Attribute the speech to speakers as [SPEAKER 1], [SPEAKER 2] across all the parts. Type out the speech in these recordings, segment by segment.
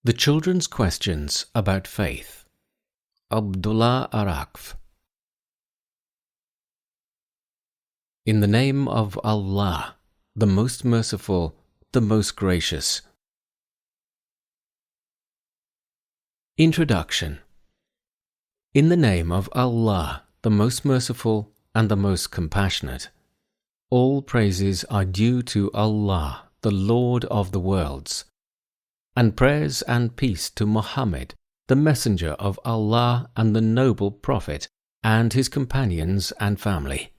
[SPEAKER 1] The Children's Questions About Faith. Abdullah Arakf. In the name of Allah, the most merciful, the most gracious. Introduction. In the name of Allah, the most merciful and the most compassionate. All praises are due to Allah, the Lord of the worlds. And prayers and peace to Muhammad, the messenger of Allah and the noble prophet, and his companions and family.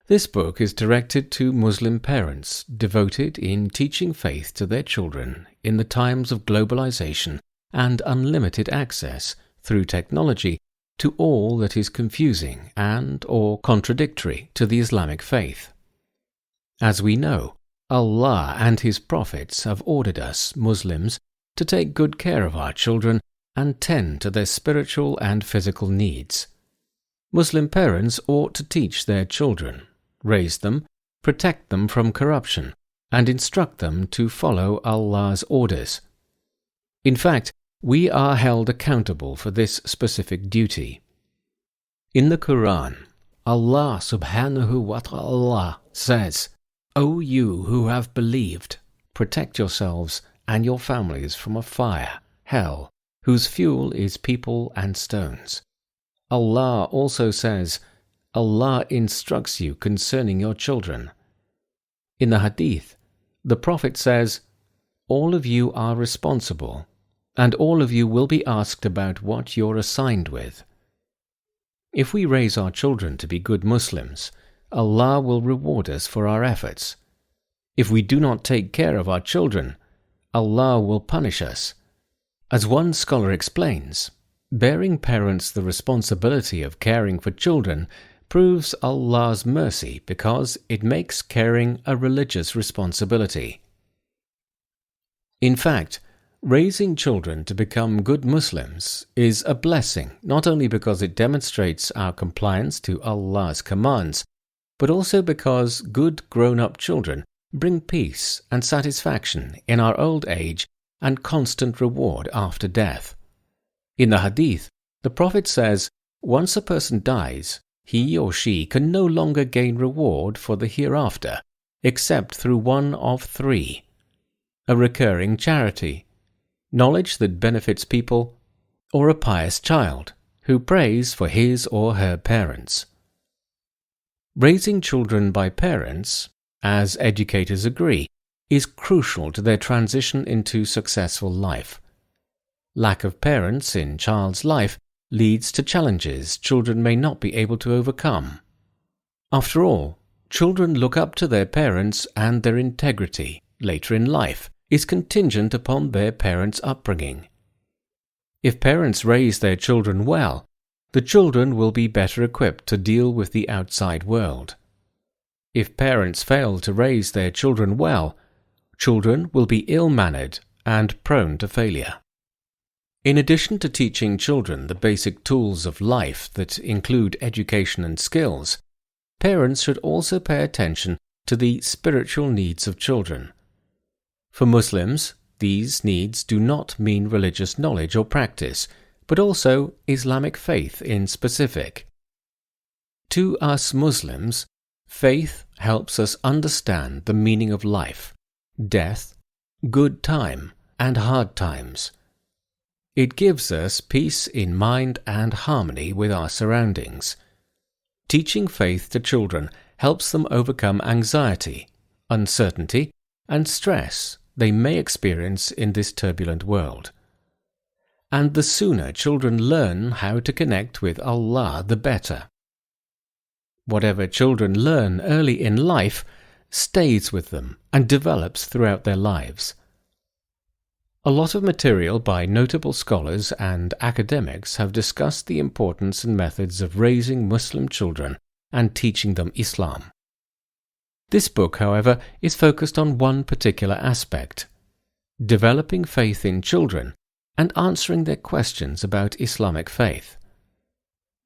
[SPEAKER 1] This book is directed to Muslim parents devoted in teaching faith to their children in the times of globalization and unlimited access through technology to all that is confusing and or contradictory to the Islamic faith. As we know, Allah and His prophets have ordered us, Muslims, to take good care of our children and tend to their spiritual and physical needs. Muslim parents ought to teach their children, raise them, protect them from corruption, and instruct them to follow Allah's orders. In fact, we are held accountable for this specific duty. In the Quran, Allah subhanahu wa ta'ala says, "O you who have believed, protect yourselves and your families from a fire, hell, whose fuel is people and stones." Allah also says, Allah instructs you concerning your children. In the Hadith, the Prophet says, all of you are responsible, and all of you will be asked about what you're assigned with. If we raise our children to be good Muslims, Allah will reward us for our efforts. If we do not take care of our children, Allah will punish us. As one scholar explains, bearing parents the responsibility of caring for children proves Allah's mercy because it makes caring a religious responsibility. In fact, raising children to become good Muslims is a blessing not only because it demonstrates our compliance to Allah's commands, but also because good grown-up children bring peace and satisfaction in our old age and constant reward after death. In the Hadith, the Prophet says, once a person dies, he or she can no longer gain reward for the hereafter, except through one of three: a recurring charity, knowledge that benefits people, or a pious child who prays for his or her parents. Raising children by parents, as educators agree, is crucial to their transition into successful life. Lack of parents in child's life leads to challenges children may not be able to overcome. After all, children look up to their parents, and their integrity later in life is contingent upon their parents' upbringing. If parents raise their children well, the children will be better equipped to deal with the outside world. If parents fail to raise their children well, children will be ill-mannered and prone to failure. In addition to teaching children the basic tools of life that include education and skills, parents should also pay attention to the spiritual needs of children. For Muslims, these needs do not mean religious knowledge or practice, but also Islamic faith in specific. To us Muslims, faith helps us understand the meaning of life, death, good time, and hard times. It gives us peace in mind and harmony with our surroundings. Teaching faith to children helps them overcome anxiety, uncertainty, and stress they may experience in this turbulent world. And the sooner children learn how to connect with Allah, the better. Whatever children learn early in life stays with them and develops throughout their lives. A lot of material by notable scholars and academics have discussed the importance and methods of raising Muslim children and teaching them Islam. This book, however, is focused on one particular aspect: developing faith in children and answering their questions about Islamic faith.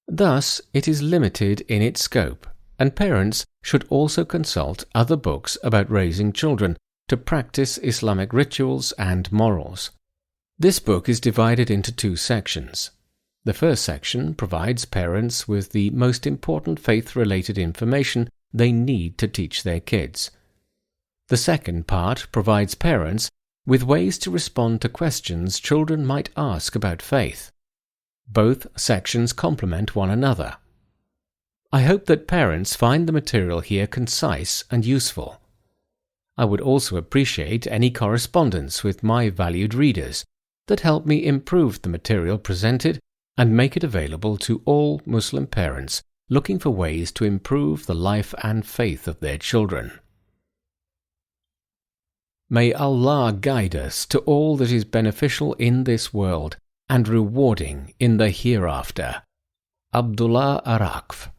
[SPEAKER 1] Thus, it is limited in its scope, and parents should also consult other books about raising children to practice Islamic rituals and morals. This book is divided into 2 sections. The first section provides parents with the most important faith-related information they need to teach their kids. The second part provides parents with ways to respond to questions children might ask about faith. Both sections complement one another. I hope that parents find the material here concise and useful. I would also appreciate any correspondence with my valued readers that help me improve the material presented and make it available to all Muslim parents looking for ways to improve the life and faith of their children. May Allah guide us to all that is beneficial in this world and rewarding in the hereafter. Abdullah Arakf.